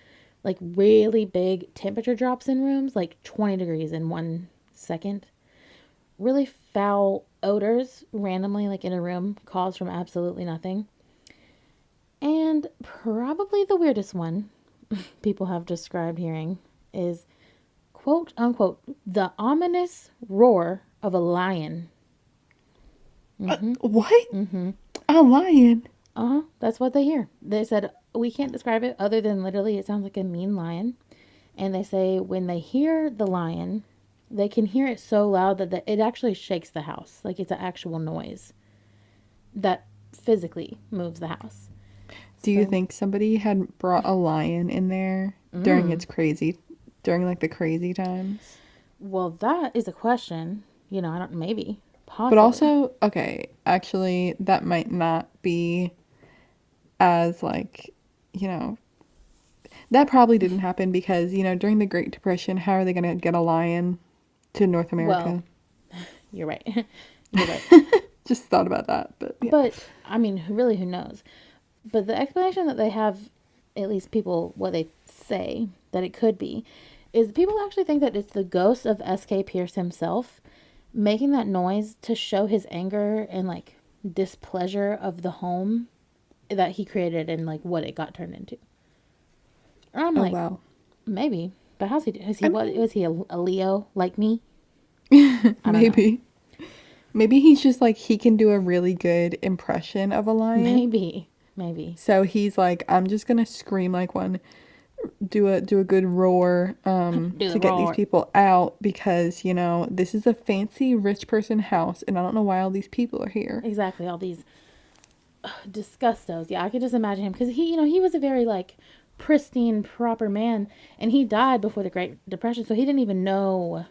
like really big temperature drops in rooms, like 20 degrees in 1 second. Really foul odors randomly, like in a room, caused from absolutely nothing. And probably the weirdest one people have described hearing is quote unquote, the ominous roar of a lion. What? A lion? That's what they hear. They said, we can't describe it other than literally it sounds like a mean lion. And they say when they hear the lion, they can hear it so loud that it actually shakes the house. Like it's an actual noise that physically moves the house. Do you think somebody had brought a lion in there during like the crazy times? Well, that is a question. You know, I don't, maybe. Possibly. But also, okay, actually, that might not be as like, you know, that probably didn't happen because, you know, during the Great Depression, how are they going to get a lion to North America? Well, you're right. You're right. Just thought about that, but yeah. But, I mean, really, who knows? But the explanation that they have, at least people, what they say that it could be, is people actually think that it's the ghost of S.K. Pierce himself making that noise to show his anger and, like, displeasure of the home that he created and, like, what it got turned into. And I'm like, wow. Maybe. But how's he, was he a Leo like me? Maybe. Maybe he's just like, he can do a really good impression of a lion. Maybe. So he's like, I'm just gonna scream like one, do a good roar to get these people out because, you know, this is a fancy rich person house and I don't know why all these people are here. Exactly, all these disgustos. Yeah, I could just imagine him because he was a very like pristine, proper man, and he died before the Great Depression, so he didn't even know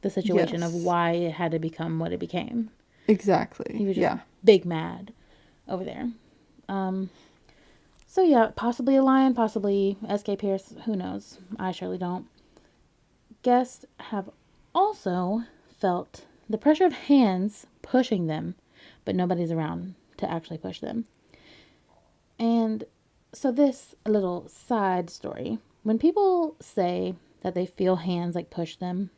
the situation of why it had to become what it became. Exactly. He was just big mad over there. So yeah, possibly a lion, possibly S.K. Pierce, who knows? I surely don't. Guests have also felt the pressure of hands pushing them, but nobody's around to actually push them. And so this little side story, when people say that they feel hands like push them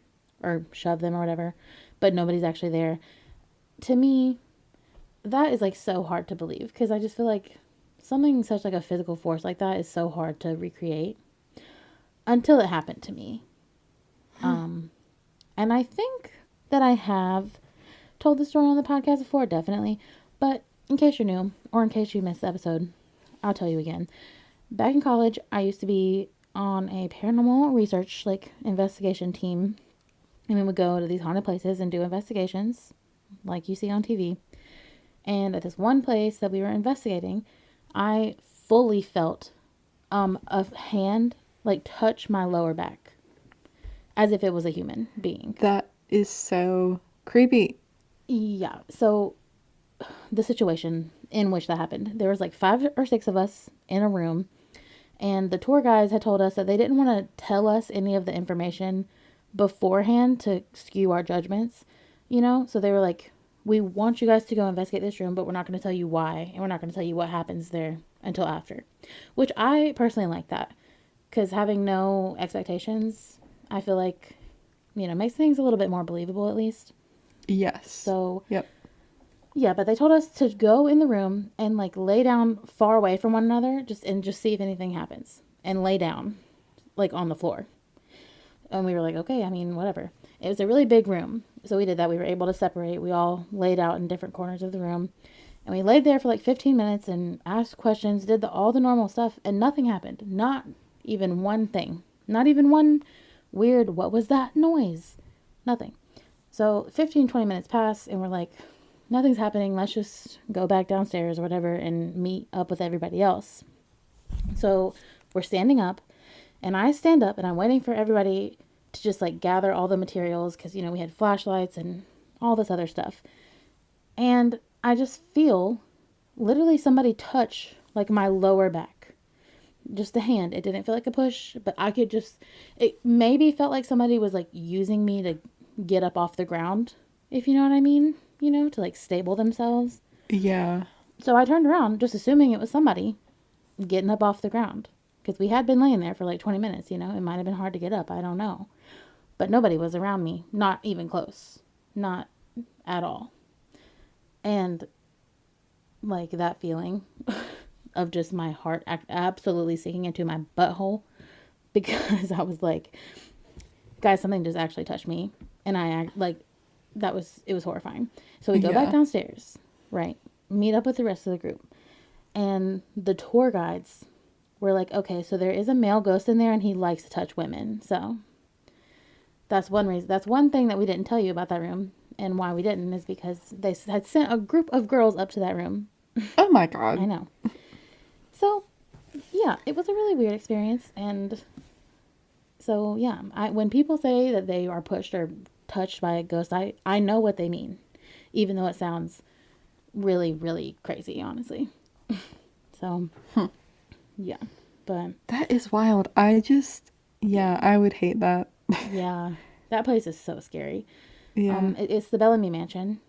or shove them or whatever, but nobody's actually there, to me, that is like so hard to believe because I just feel like something such like a physical force like that is so hard to recreate until it happened to me. And I think that I have told the story on the podcast before, definitely. But in case you're new or in case you missed the episode, I'll tell you again. Back in college, I used to be on a paranormal research like investigation team. And we would go to these haunted places and do investigations like you see on TV. And at this one place that we were investigating, I fully felt a hand like touch my lower back as if it was a human being. That is so creepy. Yeah. So the situation in which that happened, there was like 5 or 6 of us in a room, and the tour guides had told us that they didn't want to tell us any of the information beforehand to skew our judgments, you know? So they were like, we want you guys to go investigate this room, but we're not going to tell you why, and we're not going to tell you what happens there until after. Which I personally like that, because having no expectations, I feel like, you know, makes things a little bit more believable at least. Yes. So, yep. Yeah, but they told us to go in the room and like lay down far away from one another just see if anything happens, and lay down like on the floor. And we were like, okay, I mean, whatever. It was a really big room. So we did that. We were able to separate. We all laid out in different corners of the room. And we laid there for like 15 minutes and asked questions, did all the normal stuff, and nothing happened. Not even one thing. Not even one weird, what was that noise? Nothing. So 15, 20 minutes pass, and we're like, nothing's happening. Let's just go back downstairs or whatever and meet up with everybody else. So we're standing up, and I stand up, and I'm waiting for everybody to just like gather all the materials because, you know, we had flashlights and all this other stuff. And I just feel literally somebody touch like my lower back. Just a hand. It didn't feel like a push, but I could just, it maybe felt like somebody was like using me to get up off the ground, if you know what I mean, you know, to like stable themselves. Yeah. So I turned around just assuming it was somebody getting up off the ground because we had been laying there for like 20 minutes, you know, it might have been hard to get up. I don't know. But nobody was around me, not even close, not at all. And like that feeling of just my heart absolutely sinking into my butthole, because I was like, guys, something just actually touched me, and it was horrifying. So we go back Yeah. downstairs, right? Meet up with the rest of the group, and the tour guides were like, okay, so there is a male ghost in there, and he likes to touch women. So that's one reason. That's one thing that we didn't tell you about that room, and why we didn't is because they had sent a group of girls up to that room. Oh my I God. know. So yeah, it was a really weird experience, and so yeah, when people say that they are pushed or touched by a ghost, I know what they mean, even though it sounds really, really crazy, honestly. So yeah, but That is wild. Yeah, I would hate that. yeah, that place is so scary. Yeah. It's the Bellamy Mansion.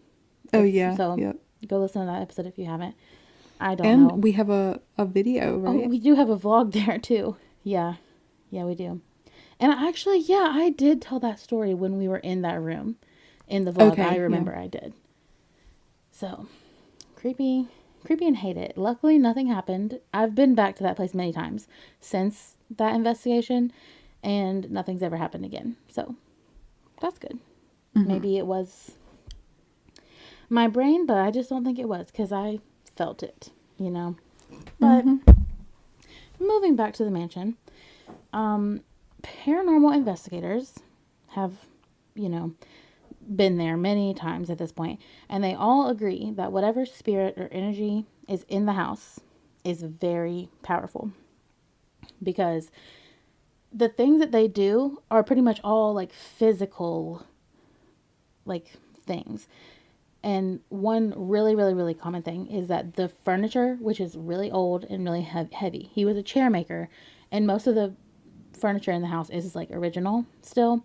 Oh, If yeah. so, Yep. go listen to that episode if you haven't. I don't And know. we have a video, Oh, right? we do have a vlog there too. Yeah, yeah, we do. And actually, yeah, I did tell that story when we were in that room in the vlog. I Okay, yeah. remember I did. So creepy, creepy, and hate it. Luckily, nothing happened. I've been back to that place many times since that investigation, and nothing's ever happened again. So that's good. Maybe it was my brain, but I just don't think it was because I felt it, you know. But moving back to the mansion, paranormal investigators have, you know, been there many times at this point, and they all agree that whatever spirit or energy is in the house is very powerful, because the things that they do are pretty much all like physical, like, things. And one really, really, really common thing is that the furniture, which is really old and really heavy, he was a chair maker, and most of the furniture in the house is like original still.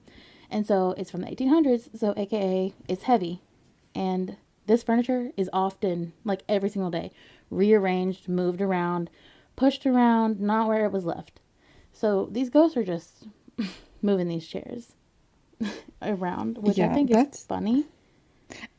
And so it's from the 1800s, so AKA it's heavy. And this furniture is often, like every single day, rearranged, moved around, pushed around, not where it was left. So these ghosts are just moving these chairs around, which I Yeah, think is funny.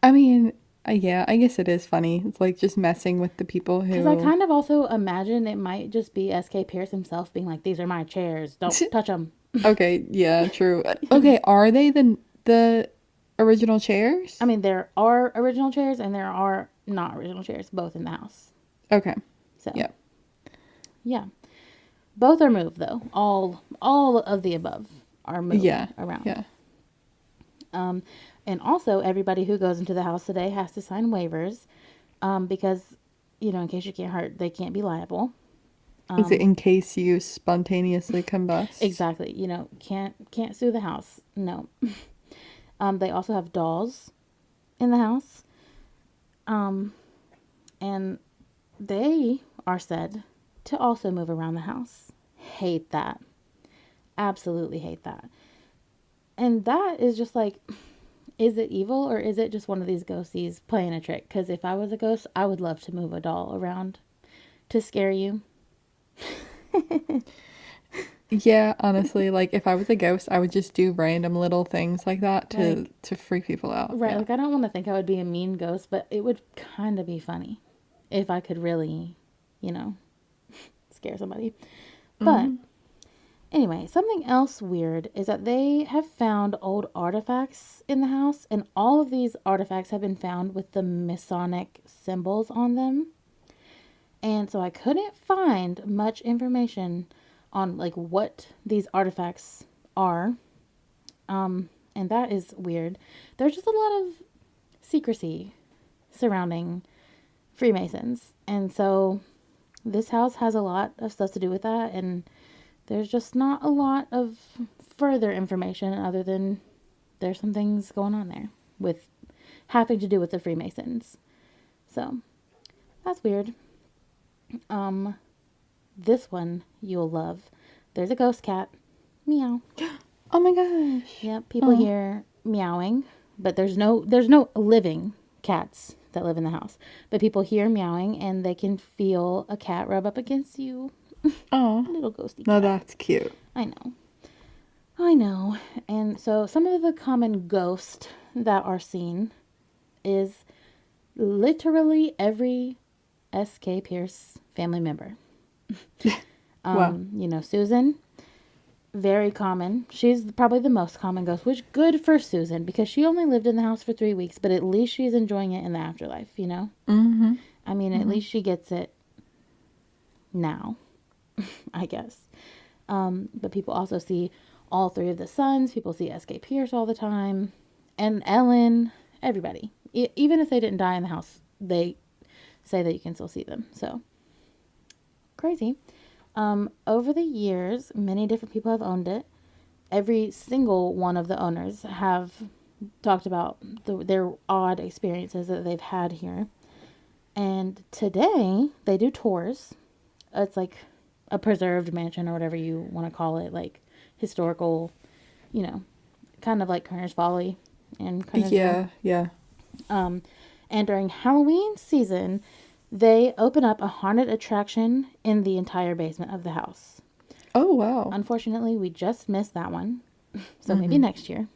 I mean, yeah, I guess it is funny. It's like just messing with the people Because I who. kind of also imagine it might just be S.K. Pierce himself being like, these are my chairs, don't touch them. Okay, yeah, true. Okay, are they the original chairs? I mean, there are original chairs and there are not original chairs, both in the house. Okay. So, Yeah. yeah. Both are moved, though. All of the above are moved Yeah. around. Yeah. And also, everybody who goes into the house today has to sign waivers, because, you know, in case you get hurt, they can't be liable. Is it in case you spontaneously combust? Exactly. You know, can't sue the house. No. They also have dolls in the house. And they are said to also move around the house. Hate that. Absolutely hate that. And that is just like, is it evil or is it just one of these ghosties playing a trick? Because if I was a ghost, I would love to move a doll around to scare you. Yeah, honestly, like if I was a ghost, I would just do random little things like that to freak people out. Right, Yeah. like I don't want to think I would be a mean ghost, but it would kind of be funny if I could really, you know, scare somebody. But anyway, something else weird is that they have found old artifacts in the house, and all of these artifacts have been found with the Masonic symbols on them. And so I couldn't find much information on like what these artifacts are. And that is weird. There's just a lot of secrecy surrounding Freemasons. And so this house has a lot of stuff to do with that, and there's just not a lot of further information other than there's some things going on there with having to do with the Freemasons. So that's weird. This one you'll love. There's a ghost cat. Meow. Oh my gosh. Yep, people hear meowing, but there's no living cats that live in the house. But people hear meowing and they can feel a cat rub up against you. Oh, Little ghosty no, cat. that's cute. I know. I know. And so some of the common ghosts that are seen is literally every S.K. Pierce family member. Wow. You know, Susan, very common. She's probably the most common ghost, which good for Susan because she only lived in the house for 3 weeks, but at least she's enjoying it in the afterlife, you know? Mm-hmm. I mean, at least she gets it now, I guess. But people also see all three of the sons. People see S.K. Pierce all the time. And Ellen, everybody. Even if they didn't die in the house, they say that you can still see them. So, crazy. Over the years, many different people have owned it. Every single one of the owners have talked about their odd experiences that they've had here. And today, they do tours. It's like a preserved mansion or whatever you want to call it, like historical, you know, kind of like Kerner's Folly and Kerner's Yeah. And during Halloween season, they open up a haunted attraction in the entire basement of the house. Oh, wow. Unfortunately, we just missed that one. So maybe next year.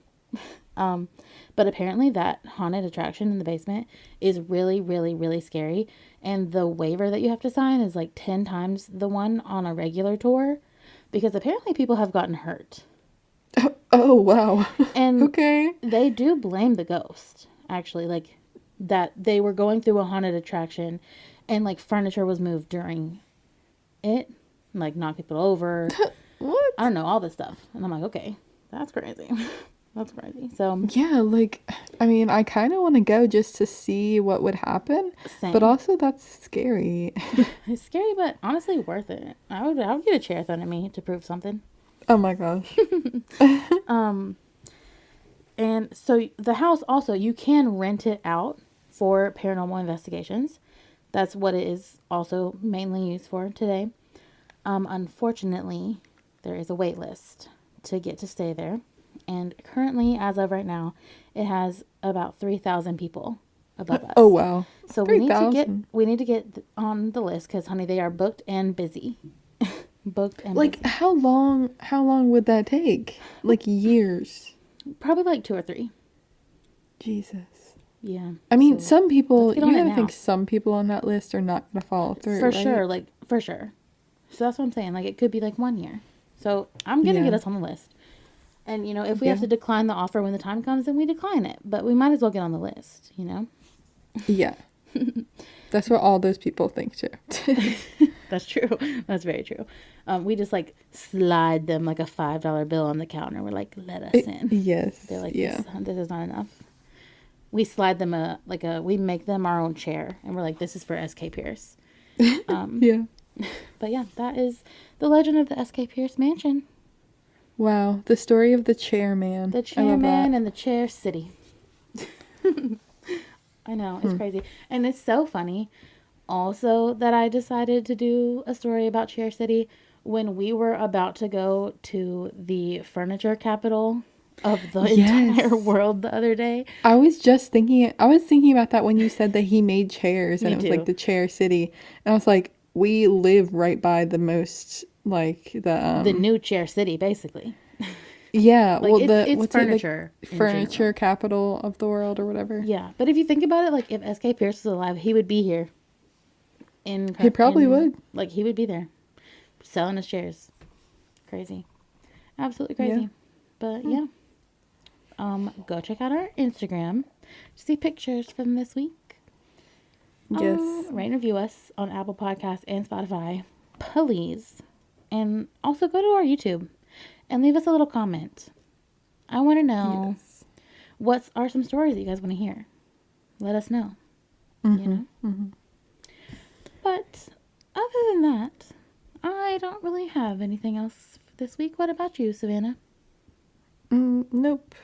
But apparently that haunted attraction in the basement is really, really, really scary. And the waiver that you have to sign is like 10 times the one on a regular tour. Because apparently people have gotten hurt. Oh, wow. And okay. they do blame the ghost, actually. Like, that they were going through a haunted attraction and, like, furniture was moved during it. Like, knocked people over. What? I don't know, all this stuff. And I'm like, okay, that's crazy. That's crazy. So, yeah, like, I mean, I kind of want to go just to see what would happen. same. But also, that's scary. It's scary, but honestly worth it. I would get a chair thrown at me to prove something. Oh, my gosh. And so the house also, you can rent it out for paranormal investigations. That's what it is also mainly used for today. Unfortunately, there is a wait list to get to stay there. And currently, as of right now, it has about 3,000 people above us. Oh, wow. So 3,000. we need to get on the list because, honey, they are booked and busy. Booked and Like, busy. how long would that take? Like, years. Probably like 2 or 3. Jesus. Yeah. I mean, So some people, let's get you on it gotta now. think some people on that list are not gonna follow through, For right? sure, like, for sure. So that's what I'm saying. Like, it could be like 1 year. So I'm going to Yeah. get us on the list. And, you know, if we have to decline the offer when the time comes, then we decline it. But we might as well get on the list, you know? Yeah. That's what all those people think, too. That's true. That's very true. We just, like, slide them, like, a $5 bill on the counter. We're like, let us in. Yes. They're like, yeah. this is not enough. We slide them we make them our own chair. And we're like, this is for S.K. Pierce. Yeah. But, yeah, that is the legend of the S.K. Pierce mansion. Wow. The story of the chairman. The I love chairman that. and the chair city. I know, it's crazy. And it's so funny also that I decided to do a story about Chair City when we were about to go to the furniture capital of the entire world the other day. I was thinking about that when you said that he made chairs and Me it was too. like the chair city. And I was like, we live right by the most, like, The new Chair City, basically. yeah, Like, well, it's what's it, like, furniture. in furniture general. capital of the world or whatever. Yeah, but if you think about it, like, if S.K. Pierce was alive, he would be here. He probably would. Like, he would be there. Selling his chairs. Crazy. Absolutely crazy. Yeah. But, yeah. Go check out our Instagram to see pictures from this week. Yes. Rate and review us on Apple Podcasts and Spotify, please. And also go to our YouTube and leave us a little comment. I want to know what are some stories that you guys want to hear. Let us know. You know? But other than that, I don't really have anything else this week. What about you, Savannah? Nope.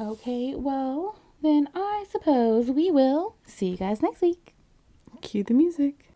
Okay, well, then I suppose we will see you guys next week. Cue the music.